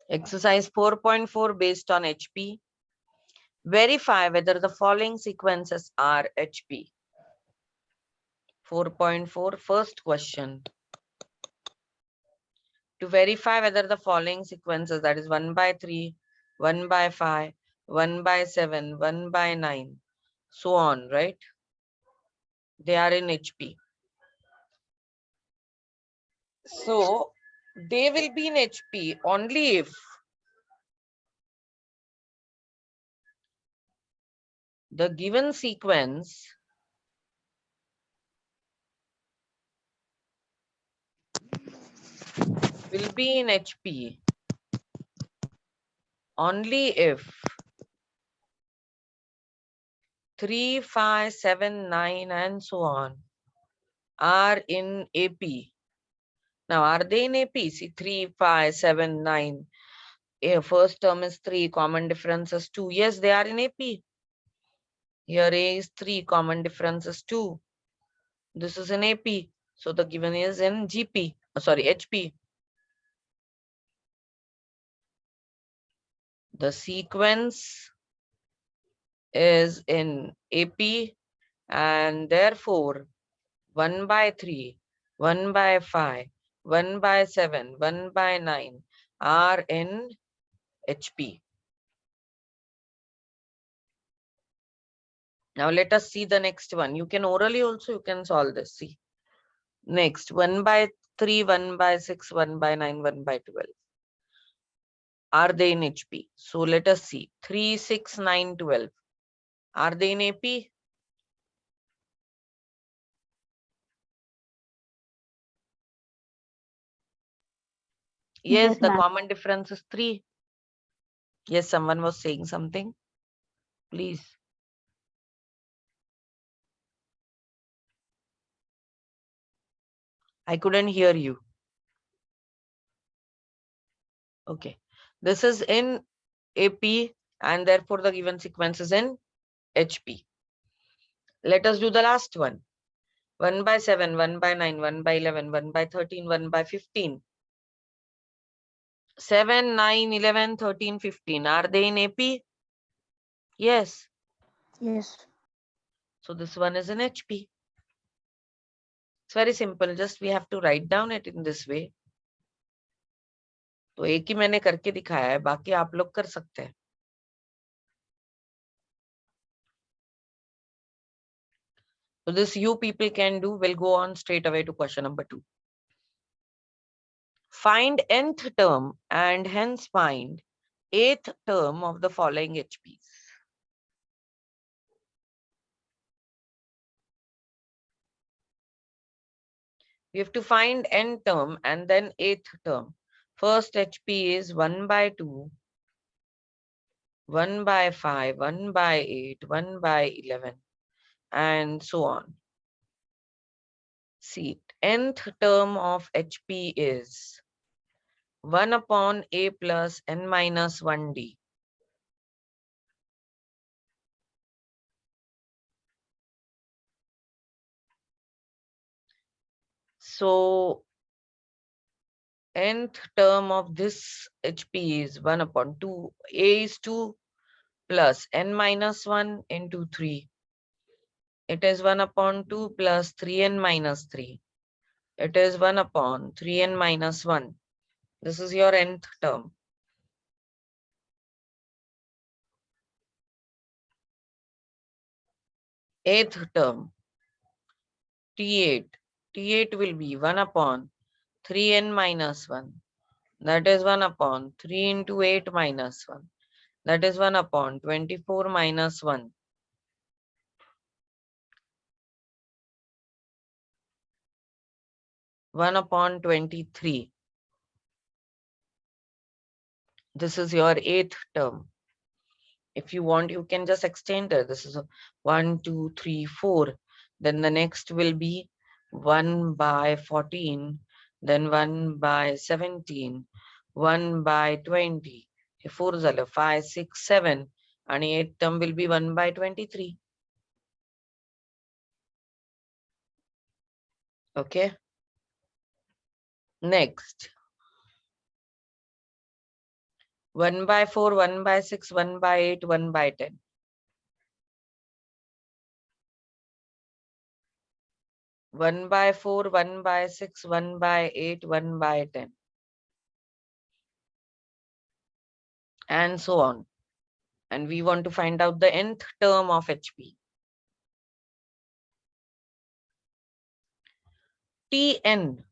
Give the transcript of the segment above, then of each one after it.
Exercise 4.4 based on HP. Verify whether the following sequences are HP. 4.4 first question. To verify whether the following sequences, that is 1 by 3, 1 by 5, 1 by 7, 1 by 9, so on, right? They are in HP. So they will be in HP only if the given sequence will be in HP only if 3, 5, 7, 9 and so on are in AP. Now, are they in AP? See, 3, 5, 7, 9. First term is 3, common difference is 2. Yes, they are in AP. Here A is 3, common difference is 2. This is in AP. So the given is in GP. Sorry, HP. The sequence is in AP and therefore 1 by 3, 1 by 5, 1 by 7, 1 by 9 are in HP. Now let us see the next one. You can orally also, you can solve this. See. Next, 1 by 3, 1 by 6, 1 by 9, 1 by 12. Are they in HP? So let us see. 3, 6, 9, 12. Are they in AP? Yes, the common difference is 3. Yes, someone was saying something. Please. I couldn't hear you. Okay. This is in AP and therefore the given sequence is in HP. Let us do the last one. 1 by 7, 1 by 9, 1 by 11, 1 by 13, 1 by 15. 7, 9, 11, 13, 15. Are they in AP? Yes. Yes. So this one is in HP. It's very simple. Just we have to write down it in this way. तो एक ही मैंने करके दिखाया है, बाकी आप लोग कर सकते हैं. So this you people can do. We'll go on straight away to question number 2. Find nth term and hence find 8th term of the following HPs. We have to find n term and then 8th term. First HP is 1 by 2, 1 by 5, 1 by 8, 1 by 11, and so on. See, nth term of HP is 1 upon A plus n minus 1D. So, nth term of this HP is 1 upon 2. A is 2 plus n minus 1 into 3. It is 1 upon 2 plus 3n minus 3. It is 1 upon 3n minus 1. This is your nth term. Eighth term, T8. T8 will be 1 upon 3n minus 1. That is 1 upon 3 into 8 minus 1. That is 1 upon 24 minus 1. One upon 23. This is your 8th term. If you want, you can just extend it. This is a 1, 2, 3, 4. Then the next will be 1 by 14. Then 1 by 17. 1 by 20. 4 zala 5, 6, 7. And 8th term will be 1 by 23. Okay. Next. 1 by 4, 1 by 6, 1 by 8, 1 by 10. One by 4, 1 by 6, 1 by 8, 1 by 10. And so on. And we want to find out the nth term of HP. Tn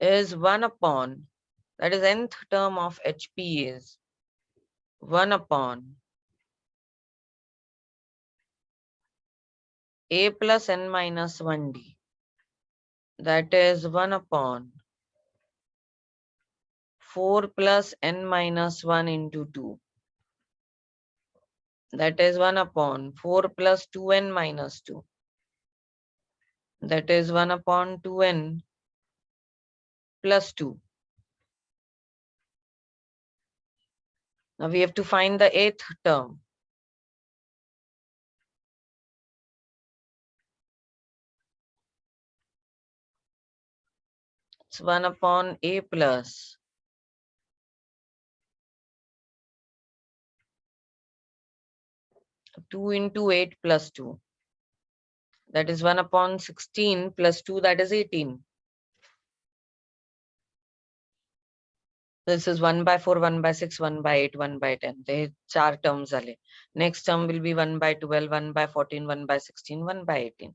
is 1 upon, that is nth term of HP is 1 upon A plus n minus 1d. That is 1 upon 4 plus n minus 1 into 2. That is 1 upon 4 plus 2n minus 2. That is 1 upon 2n plus 2. Now we have to find the 8th term. It's 1 upon A plus 2 into 8 plus 2. That is 1 upon 16 plus 2, that is 18. This is 1 by 4, 1 by 6, 1 by 8, 1 by 10. They 4 terms are. Next term will be 1 by 12, 1 by 14, 1 by 16, 1 by 18.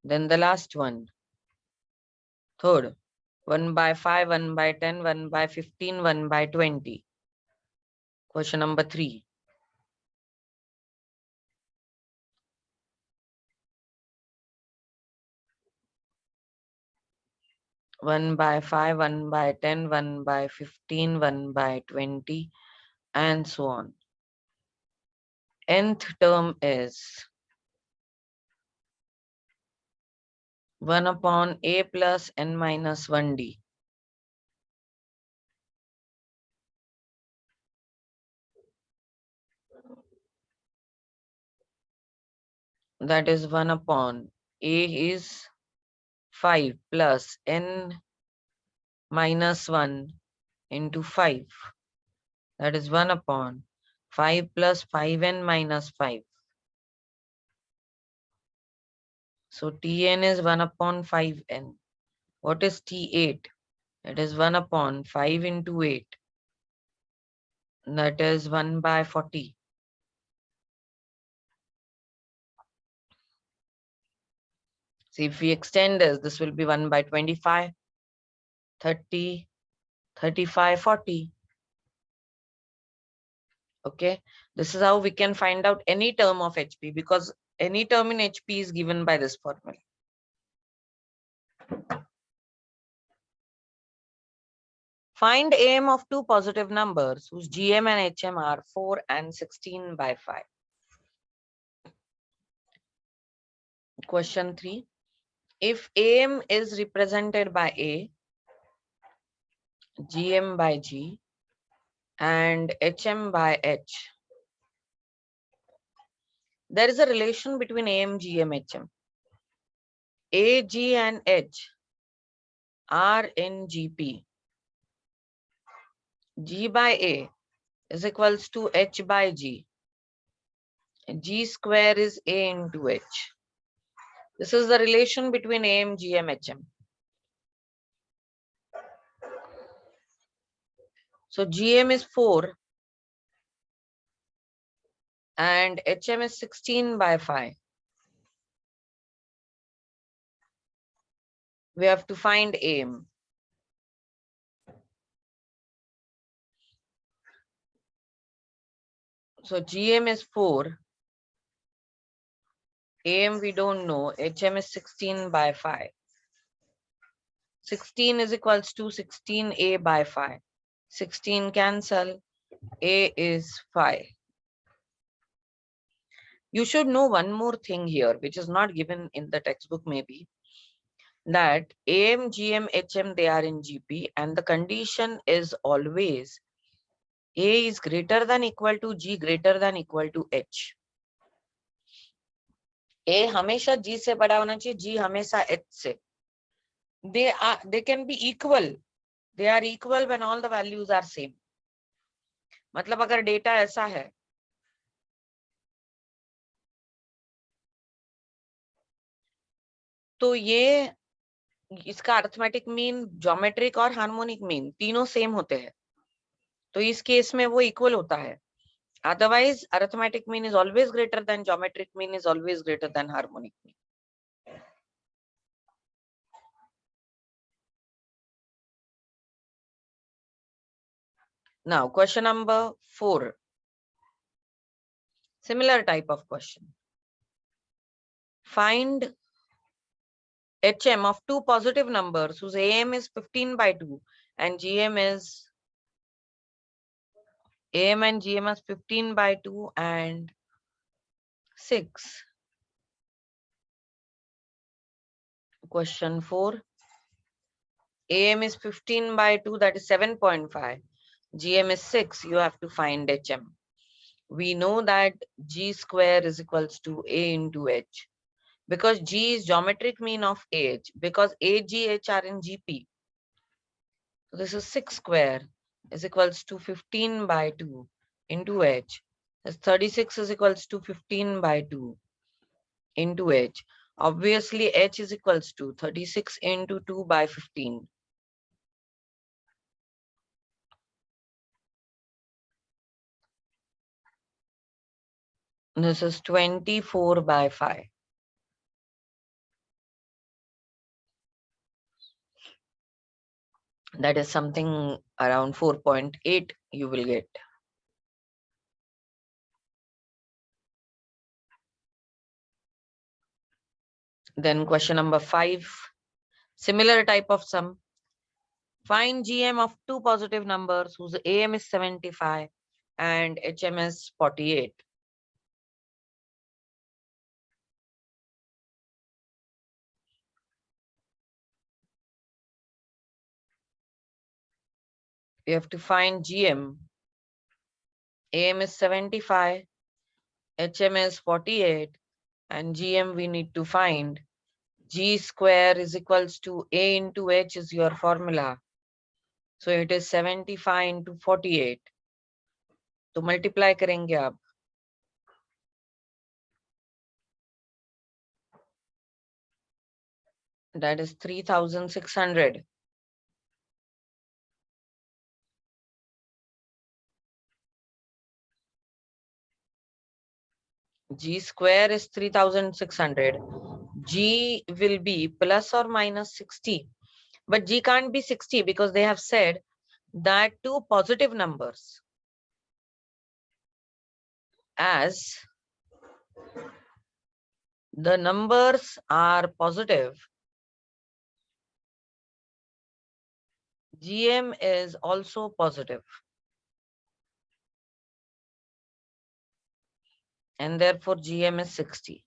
Then the last one. Third. 1 by 5, 1 by 10, 1 by 15, 1 by 20. Question number 3. One by 5, 1 by 10, 1 by 15, 1 by 20, and so on. Nth term is 1 upon A plus n minus 1d. That is 1 upon A is 5 plus n minus 1 into 5. That is 1 upon 5 plus 5n minus 5. So Tn is 1 upon 5n. What is T8? It is 1 upon 5 into 8. That is 1 by 40. See, if we extend this will be 1 by 25, 30, 35, 40. Okay, this is how we can find out any term of HP, because any term in HP is given by this formula. Find AM of two positive numbers whose GM and HM are 4 and 16 by 5. Question 3. If AM is represented by A, GM by G, and HM by H, there is a relation between AM, GM, HM. A, G, and H are in GP. G by A is equals to H by G. G square is A into H. This is the relation between AM, GM, HM. So GM is 4 and HM is 16 by 5. We have to find AM. So GM is 4. AM we don't know. HM is 16 by 5. 16 is equals to 16A by 5. 16 cancel. A is 5. You should know one more thing here, which is not given in the textbook maybe, that AM, GM, HM, they are in GP, and the condition is always A is greater than equal to G greater than equal to H. A हमेशा G से बड़ा होना चाहिए, G हमेशा H से. They can be equal. They are equal when all the values are same. मतलब अगर data ऐसा है, तो ये इसका अरिथमेटिक मीन, ज्योमेट्रिक और हार्मोनिक मीन तीनों सेम होते हैं, तो इस केस में वो इक्वल होता है. Otherwise, arithmetic mean is always greater than geometric mean is always greater than harmonic mean. Now, question number 4. Similar type of question. Find HM of two positive numbers whose AM is 15 by 2 and GM is AM and GM is 15 by 2 and 6. Question 4. AM is 15 by 2, that is 7.5. GM is 6. You have to find HM. We know that G square is equals to A into H. Because G is geometric mean of H, because AGH are in GP. So this is 6 square is equals to 15 by 2 into H. This 36 is equals to 15 by 2 into H. Obviously, H is equals to 36 into 2 by 15. This is 24 by 5. That is something around 4.8 you will get. Then question number 5, similar type of sum. Find GM of two positive numbers whose AM is 75 and HM is 48. We have to find GM. AM is 75, HM is 48, and GM we need to find. G square is equals to A into H is your formula. So it is 75 into 48. तो multiply करेंगे आप. That is 3600. G square is 3600. G will be plus or minus 60. But G can't be 60 because they have said that two positive numbers, as the numbers are positive, GM is also positive, and therefore GM is 60.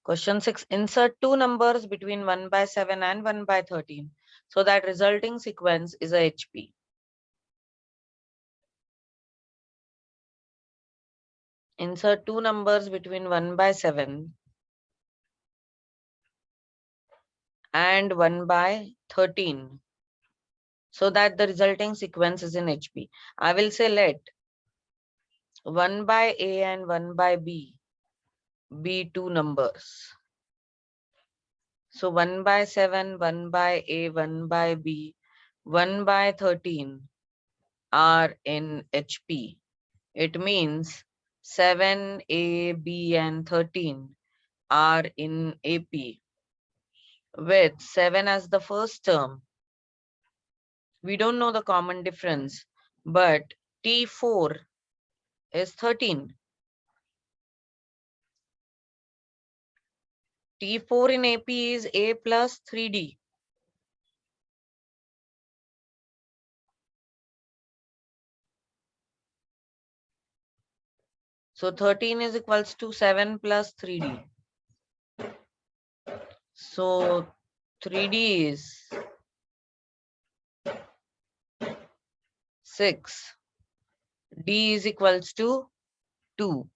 Question 6. Insert two numbers between 1 by 7 and 1 by 13 so that resulting sequence is a HP. Insert two numbers between 1 by 7 and 1 by 13 so that the resulting sequence is in HP. I will say let 1 by A and 1 by B be two numbers. So 1 by 7, 1 by A, 1 by B, 1 by 13 are in HP. It means 7, A, B, and 13 are in AP. With 7 as the first term, we don't know the common difference, but T4 is 13. T4 in AP is A plus 3D. So 13 is equals to 7 plus 3D. So 3D is 6. D is equals to 2.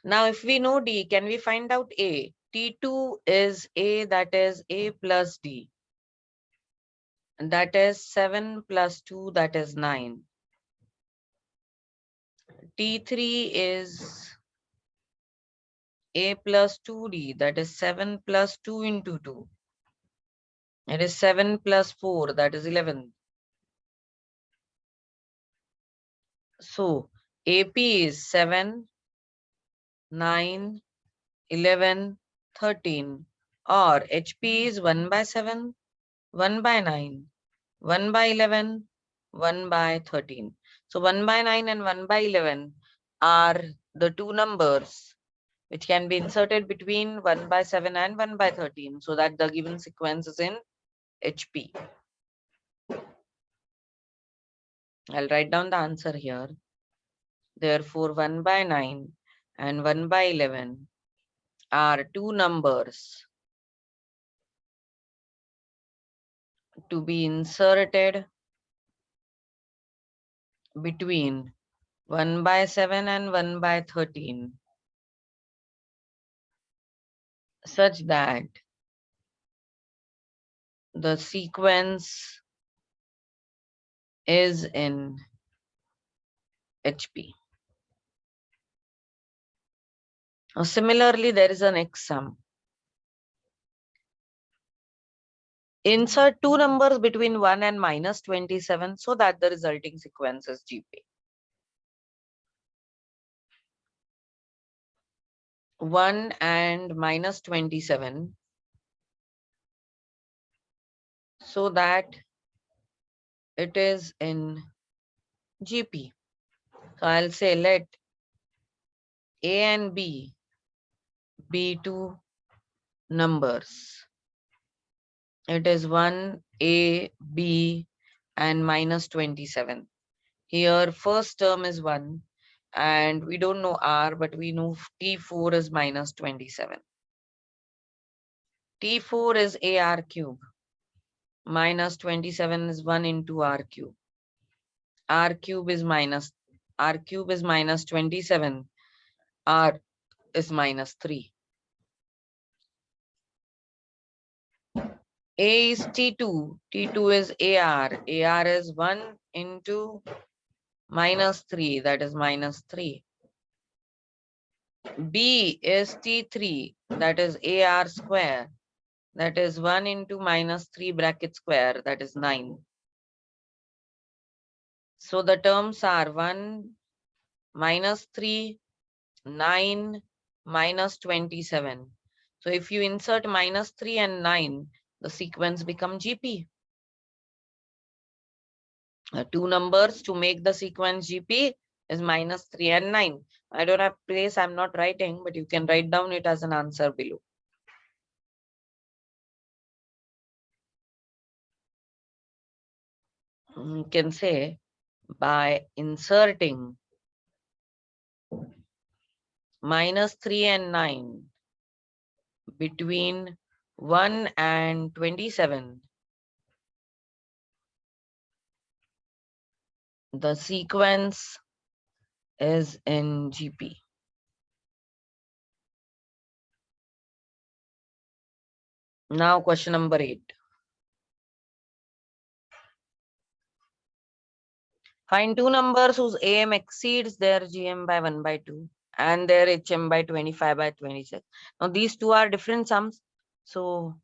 Now, if we know D, can we find out A? T2 is A, that is A plus D. And that is 7 plus 2, that is 9. T3 is A plus 2D, that is 7 plus 2 into 2. It is 7 plus 4, that is 11. So, AP is 7, 9, 11, 13. Or HP is 1 by 7, 1 by 9, 1 by 11, 1 by 13. So 1 by 9 and 1 by 11 are the two numbers which can be inserted between 1 by 7 and 1 by 13, so that the given sequence is in HP. I'll write down the answer here. Therefore, 1 by 9 and 1 by 11 are two numbers to be inserted between 1 by 7 and 1 by 13, such that the sequence is in HP. Now, similarly, there is a next sum. Insert two numbers between 1 and minus 27 so that the resulting sequence is GP. 1 and minus 27 so that it is in GP. So I'll say let A and B be two numbers. It is 1, A, B, and minus 27. Here, first term is 1, and we don't know R, but we know T4 is minus 27. T4 is AR cube. Minus 27 is 1 into R cube. R cube is minus 27. R is minus 3. A is T2. T2 is AR. AR is 1 into minus 3. That is minus 3. B is T3. That is AR square. That is 1 into minus 3 bracket square. That is 9. So the terms are 1, minus 3, 9, minus 27. So if you insert minus 3 and 9, the sequence becomes GP. Two numbers to make the sequence GP is minus 3 and 9. I don't have place, I'm not writing, but you can write down it as an answer below. You can say by inserting minus 3 and 9 between 1 and 27, the sequence is in GP. Now question number 8. Find two numbers whose AM exceeds their GM by 1 by 2 and their HM by 25 by 26. Now these two are different sums. So